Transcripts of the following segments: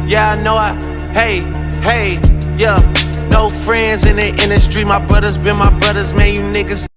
Yeah, I know hey, yeah. No friends in the industry. My brothers been my brothers, man. You niggas.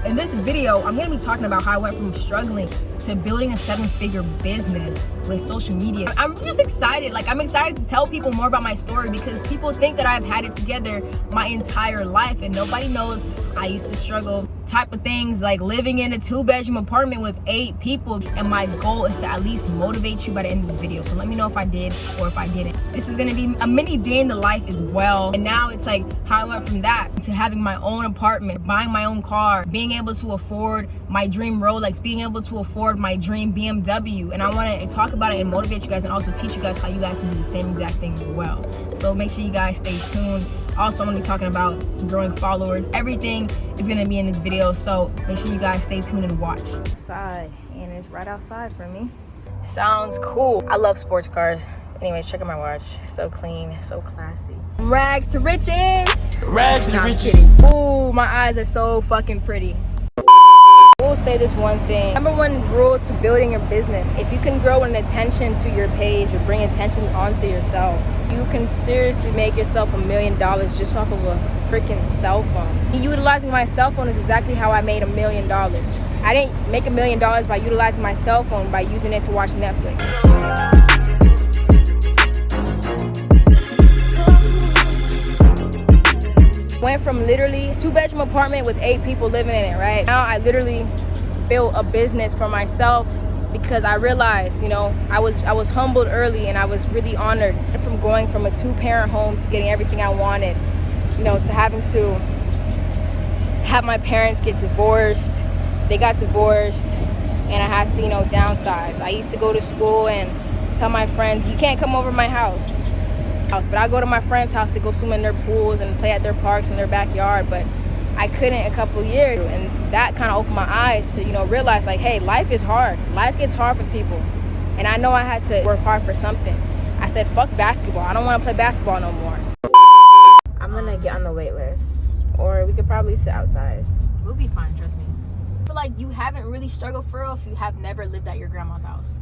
In this video, I'm gonna be talking about how I went from struggling to building a 7-figure business with social media. I'm just excited. I'm excited to tell people more about my story because people think that I've had it together my entire life and nobody knows I used to struggle type of things like living in a 2-bedroom apartment with 8 people. And my goal is to at least motivate you by the end of this video. So let me know if I did or if I didn't. This is gonna be a mini day in the life as well. And now it's like how I went from that to having my own apartment, buying my own car, being able to afford my dream Rolex, being able to afford my dream BMW. And I want to talk about it and motivate you guys and also teach you guys how you guys can do the same exact thing as well. So make sure you guys stay tuned. Also, I'm going to be talking about growing followers. Everything is going to be in this video, so make sure you guys stay tuned and watch. Outside, and it's right outside for me. Sounds cool. I love sports cars. Anyways, check out my watch. So clean, so classy. Rags to riches. Rags to riches. Kidding. Ooh, my eyes are so fucking pretty. I will say this one thing. Number one rule to building your business. If you can grow an attention to your page or bring attention onto yourself, you can seriously make yourself $1 million just off of a freaking cell phone. Utilizing my cell phone is exactly how I made $1 million. I didn't make $1 million by utilizing my cell phone by using it to watch Netflix. Went from literally a 2-bedroom apartment with 8 people living in it, right? Now I literally built a business for myself because I realized, I was humbled early and I was really honored from going from a 2-parent home to getting everything I wanted, to having to have my parents get divorced. They got divorced and I had to, downsize. I used to go to school and tell my friends, you can't come over my house. But I go to my friend's house to go swim in their pools and play at their parks in their backyard, but I couldn't a couple years, and that kind of opened my eyes to realize hey, life is hard. Life gets hard for people, and I know I had to work hard for something. I said fuck basketball. I don't want to play basketball no more. I'm gonna get on the wait list, or we could probably sit outside. We'll be fine, trust me. I feel like you haven't really struggled for real if you have never lived at your grandma's house.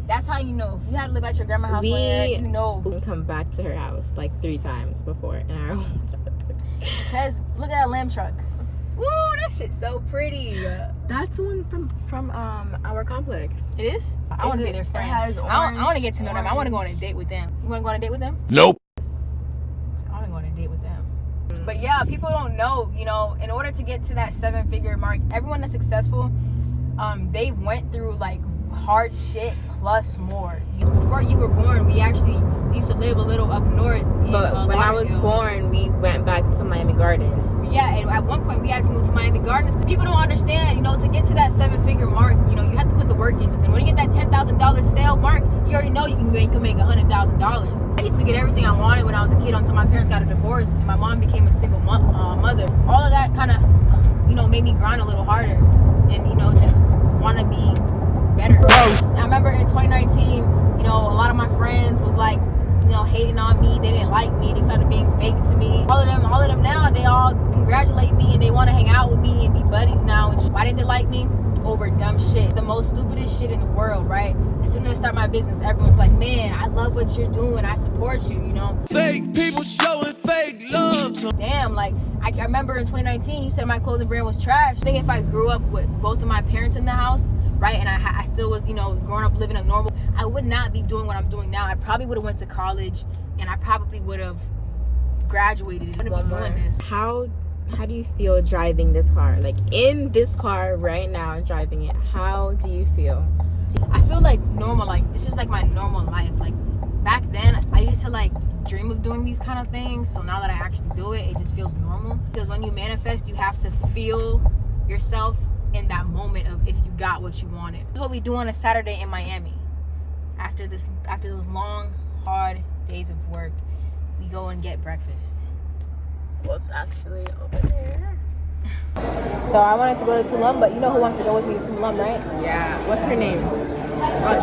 That's how you know. If you had to live at your grandma's house, We come back to her house 3 times before in our own time. Because look at that lamb truck. Woo, that shit's so pretty. That's one from our complex. It is? I want to be their friend. It has orange, I want to get to know them. I want to go on a date with them. You want to go on a date with them? Nope. I want to go on a date with them. But yeah, people don't know, in order to get to that 7-figure mark, everyone that's successful, they went through hard shit plus more. Before you were born, we actually used to live a little up north. But when I was born, we went back to Miami Gardens. Yeah, and at one point we had to move to Miami Gardens. People don't understand, to get to that 7-figure mark, you have to put the work in. And when you get that $10,000 sale mark, you already know you can make $100,000. I used to get everything I wanted when I was a kid until my parents got a divorce and my mom became a single mother. All of that kind of, made me grind a little harder and, just want to be better. I remember in 2019, a lot of my friends was hating on me. They didn't like me. They started being fake to me. All of them now, they all congratulate me and they want to hang out with me and be buddies now. And why didn't they like me? Over dumb shit. The most stupidest shit in the world, right? As soon as I start my business, everyone's like, man, I love what you're doing. I support you, Fake people showing fake love. Damn, I remember in 2019, you said my clothing brand was trash. I think if I grew up with both of my parents in the house, right, and I still was, growing up living a normal, I would not be doing what I'm doing now. I probably would have went to college and I probably would have graduated. I wouldn't be doing this. How do you feel driving this car? In this car right now, driving it, how do you feel? I feel normal, this is my normal life. Back then, I used to dream of doing these kind of things. So now that I actually do it, it just feels normal. Because when you manifest, you have to feel yourself in that moment of if you got what you wanted. This is what we do on a Saturday in Miami. After those long, hard days of work, we go and get breakfast. What's actually over there? So I wanted to go to Tulum, but you know who wants to go with me to Tulum, right? Yeah. What's her name?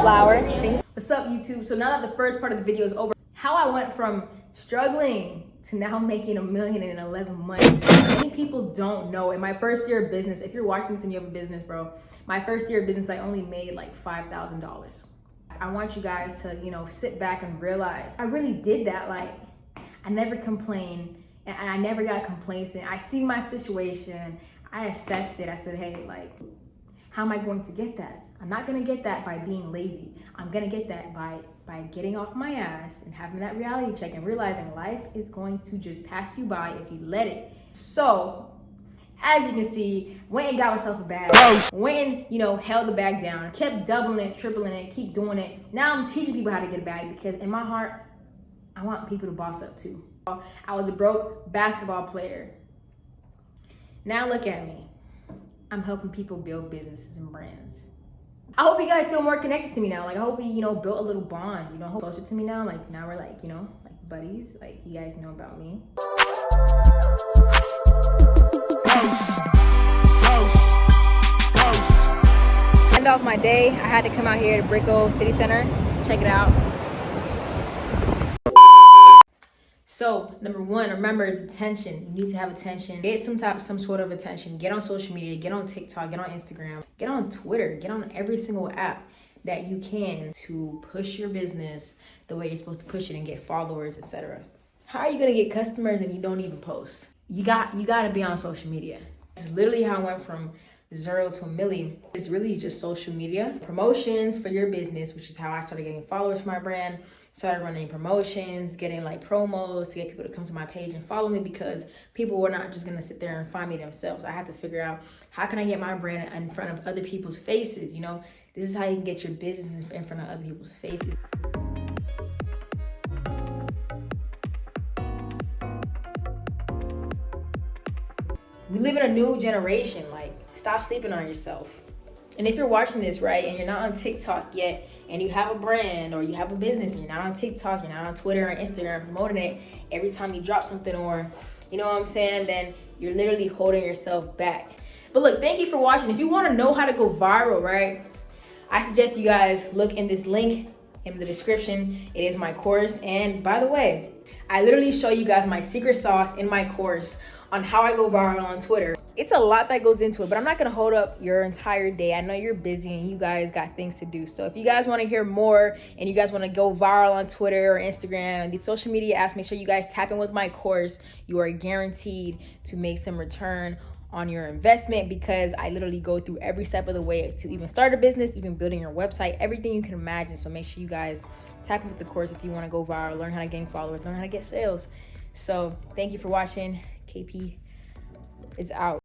Flower. What's up, YouTube? So now that the first part of the video is over, how I went from struggling to now making $1 million in 11 months. Many people don't know. In my first year of business, if you're watching this and you have a business, bro, my first year of business, I only made like $5,000. I want you guys to, you know, sit back and realize I really did that. Like, I never complained and I never got complacent. I see my situation. I assessed it. I said, hey, like, how am I going to get that? I'm not gonna get that by being lazy. I'm gonna get that by getting off my ass and having that reality check and realizing life is going to just pass you by if you let it. So, as you can see, went and got myself a bag. Went and, you know, held the bag down. Kept doubling it, tripling it, keep doing it. Now I'm teaching people how to get a bag because in my heart, I want people to boss up too. I was a broke basketball player. Now look at me. I'm helping people build businesses and brands. I hope you guys feel more connected to me now. Like, I hope we, you know, built a little bond, you know, closer to me now. Like, now we're like, you know, like buddies. Like, you guys know about me. End off my day, I had to come out here to Brickell City Center. Check it out. So, number one, remember, it's attention. You need to have attention. Get some sort of attention. Get on social media. Get on TikTok. Get on Instagram. Get on Twitter. Get on every single app that you can to push your business the way you're supposed to push it and get followers, etc. How are you gonna get customers and you don't even post? You gotta be on social media. It's literally how I went from 0 to $1 million. It's really just social media. Promotions for your business, which is how I started getting followers for my brand. Started running promotions, getting like promos to get people to come to my page and follow me because people were not just gonna sit there and find me themselves. I had to figure out how can I get my brand in front of other people's faces. You know, this is how you can get your business in front of other people's faces. We live in a new generation. Like, stop sleeping on yourself. And if you're watching this, right, and you're not on TikTok yet, and you have a brand or you have a business and you're not on TikTok, you're not on Twitter or Instagram promoting it every time you drop something, or, you know what I'm saying, then you're literally holding yourself back. But look, thank you for watching. If you want to know how to go viral, right, I suggest you guys look in this link in the description. It is my course. And by the way, I literally show you guys my secret sauce in my course on how I go viral on Twitter. It's a lot that goes into it, but I'm not gonna hold up your entire day. I know you're busy and you guys got things to do. So if you guys wanna hear more and you guys wanna go viral on Twitter or Instagram and these social media apps, make sure you guys tap in with my course. You are guaranteed to make some return on your investment because I literally go through every step of the way to even start a business, even building your website, everything you can imagine. So make sure you guys tap in with the course if you wanna go viral, learn how to gain followers, learn how to get sales. So thank you for watching. KP is out.